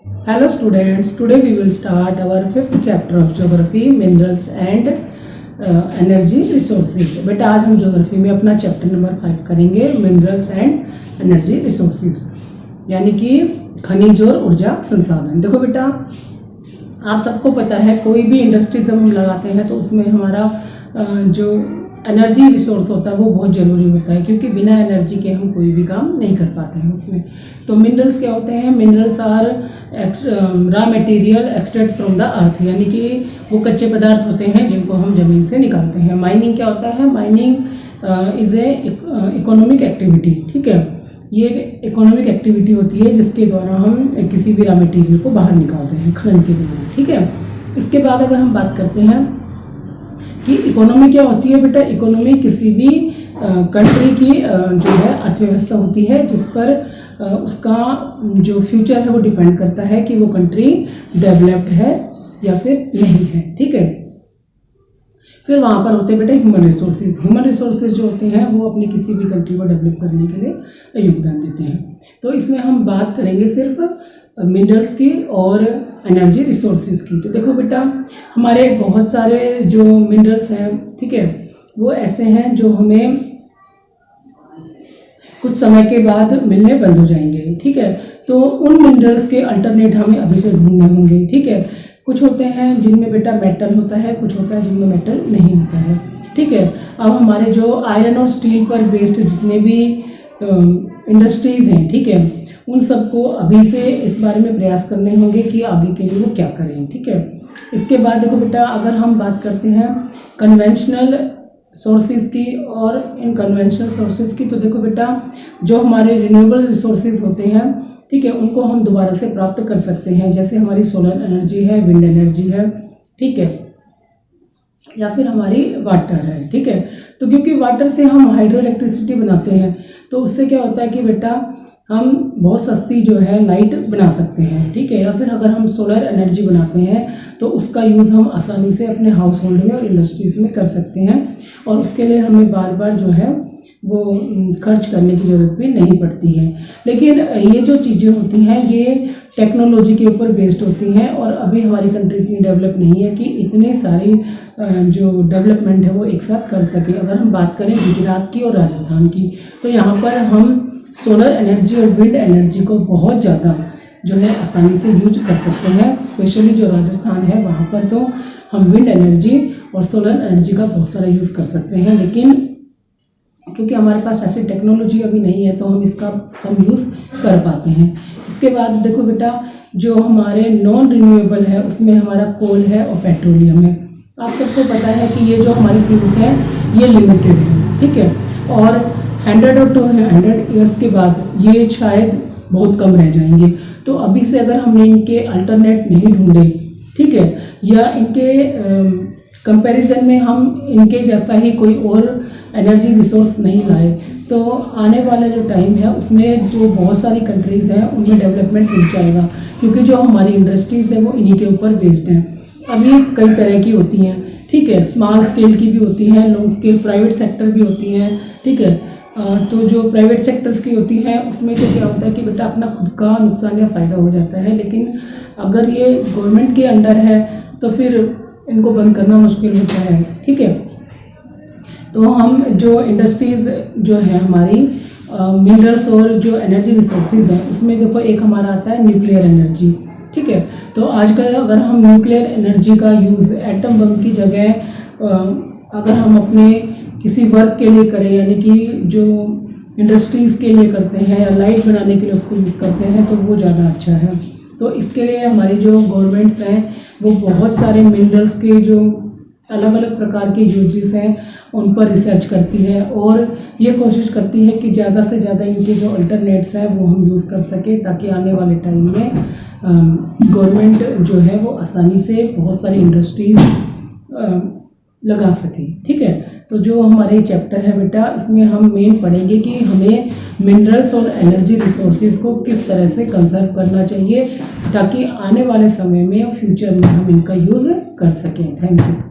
Hello students, today we will start our fifth chapter of geography, minerals and energy resources. बेटा आज हम geography में अपना chapter number 5 करेंगे, मिनरल्स एंड एनर्जी रिसोर्सेज, यानी कि खनिज और ऊर्जा संसाधन। देखो बेटा, आप सबको पता है कोई भी इंडस्ट्री जब हम लगाते हैं तो उसमें हमारा जो एनर्जी रिसोर्स होता है वो बहुत ज़रूरी होता है, क्योंकि बिना एनर्जी के हम कोई भी काम नहीं कर पाते हैं उसमें। तो मिनरल्स क्या होते हैं? Minerals are raw material extract from the earth, यानी कि वो कच्चे पदार्थ होते हैं जिनको हम ज़मीन से निकालते हैं। माइनिंग क्या होता है? Mining is a economic activity. ठीक है, ये इकोनॉमिक एक्टिविटी होती है जिसके द्वारा हम किसी भी रॉ मटेरियल को बाहर निकालते हैं खनन के द्वारा। ठीक है, इसके बाद अगर हम बात करते हैं कि इकोनॉमी क्या होती है बेटा, इकोनॉमी किसी भी कंट्री की जो है अर्थव्यवस्था होती है, जिस पर उसका जो फ्यूचर है वो डिपेंड करता है कि वो कंट्री डेवलप्ड है या फिर नहीं है। ठीक है, फिर वहाँ पर होते हैं बेटा ह्यूमन रिसोर्सेज। ह्यूमन रिसोर्सेज जो होते हैं वो अपनी किसी भी कंट्री को डेवलप करने के लिए योगदान देते हैं। तो इसमें हम बात करेंगे सिर्फ मिनरल्स की और एनर्जी रिसोर्सेज की। तो देखो बेटा, हमारे बहुत सारे जो मिनरल्स हैं, ठीक है, वो ऐसे हैं जो हमें कुछ समय के बाद मिलने बंद हो जाएंगे। ठीक है, तो उन मिनरल्स के अल्टरनेट हमें अभी से ढूंढने होंगे। ठीक है, कुछ होते हैं जिनमें बेटा मेटल होता है, कुछ होता है जिनमें मेटल नहीं होता है। ठीक है, अब हमारे जो आयरन और स्टील पर बेस्ड जितने भी इंडस्ट्रीज़ हैं, ठीक है, उन सबको अभी से इस बारे में प्रयास करने होंगे कि आगे के लिए वो क्या करें। ठीक है, इसके बाद देखो बेटा, अगर हम बात करते हैं कन्वेंशनल सोर्सेज की और इनकन्वेंशनल सोर्सेज की, तो देखो बेटा, जो हमारे रिन्यूएबल रिसोर्सेज होते हैं, ठीक है, उनको हम दोबारा से प्राप्त कर सकते हैं। जैसे हमारी सोलर एनर्जी है, विंड एनर्जी है, ठीक है, या फिर हमारी वाटर है। ठीक है, तो क्योंकि वाटर से हम हाइड्रो इलेक्ट्रिसिटी बनाते हैं, तो उससे क्या होता है कि बेटा हम बहुत सस्ती जो है लाइट बना सकते हैं। ठीक है, या फिर अगर हम सोलर एनर्जी बनाते हैं तो उसका यूज़ हम आसानी से अपने हाउस होल्ड में और इंडस्ट्रीज़ में कर सकते हैं, और उसके लिए हमें बार बार जो है वो खर्च करने की ज़रूरत भी नहीं पड़ती है। लेकिन ये जो चीज़ें होती हैं ये टेक्नोलॉजी के ऊपर बेस्ड होती हैं, और अभी हमारी कंट्री इतनी डेवलप नहीं है कि इतनी सारी जो डेवलपमेंट है वो एक साथ कर सके। अगर हम बात करें गुजरात की और राजस्थान की, तो यहाँ पर हम सोलर एनर्जी और विंड एनर्जी को बहुत ज़्यादा जो है आसानी से यूज कर सकते हैं। स्पेशली जो राजस्थान है वहाँ पर तो हम विंड एनर्जी और सोलर एनर्जी का बहुत सारा यूज़ कर सकते हैं, लेकिन क्योंकि हमारे पास ऐसी टेक्नोलॉजी अभी नहीं है तो हम इसका कम यूज़ कर पाते हैं। इसके बाद देखो बेटा, जो हमारे नॉन रिन्यूएबल है उसमें हमारा कोल है और पेट्रोलियम है। आप सबको पता है कि ये जो हमारी फ्यूल्स हैं ये लिमिटेड है। ठीक है, और 100 और 200 ईयर्स के बाद ये शायद बहुत कम रह जाएंगे। तो अभी से अगर हमने इनके अल्टरनेट नहीं ढूंढे, ठीक है, या इनके कंपैरिजन में हम इनके जैसा ही कोई और एनर्जी रिसोर्स नहीं लाए, तो आने वाला जो टाइम है उसमें जो बहुत सारी कंट्रीज़ हैं उनमें डेवलपमेंट रुक जाएगा, क्योंकि जो हमारी इंडस्ट्रीज़ हैं वो इन्हीं के ऊपर बेस्ड हैं। अभी कई तरह की होती हैं, ठीक है, स्मॉल स्केल की भी होती हैं, लॉन्ग स्केल प्राइवेट सेक्टर भी होती हैं। ठीक है, तो जो प्राइवेट सेक्टर्स की होती हैं उसमें तो क्या होता है कि बेटा अपना खुद का नुकसान या फ़ायदा हो जाता है, लेकिन अगर ये गवर्नमेंट के अंडर है तो फिर इनको बंद करना मुश्किल होता है। ठीक है, तो हम जो इंडस्ट्रीज़ जो है हमारी मिनरल्स और जो एनर्जी रिसोर्सेज हैं उसमें देखो एक हमारा आता है न्यूक्लियर एनर्जी। ठीक है, तो आजकल अगर हम न्यूक्लियर एनर्जी का यूज़ एटम बम की जगह अगर हम अपने किसी वर्क के लिए करें, यानी कि जो इंडस्ट्रीज़ के लिए करते हैं या लाइट बनाने के लिए उसको यूज़ करते हैं, तो वो ज़्यादा अच्छा है। तो इसके लिए हमारी जो गवर्नमेंट्स हैं वो बहुत सारे मिनरल्स के जो अलग अलग प्रकार के यूजेस हैं उन पर रिसर्च करती है, और ये कोशिश करती है कि ज़्यादा से ज़्यादा इनके जो अल्टरनेट्स हैं वो हम यूज़ कर सकें, ताकि आने वाले टाइम में गवर्नमेंट जो है वो आसानी से बहुत सारी इंडस्ट्रीज़ लगा सके। ठीक है, तो जो हमारे चैप्टर है बेटा, इसमें हम मेन पढ़ेंगे कि हमें मिनरल्स और एनर्जी रिसोर्सेज को किस तरह से कंजर्व करना चाहिए, ताकि आने वाले समय में फ्यूचर में हम इनका यूज़ कर सकें। Thank you.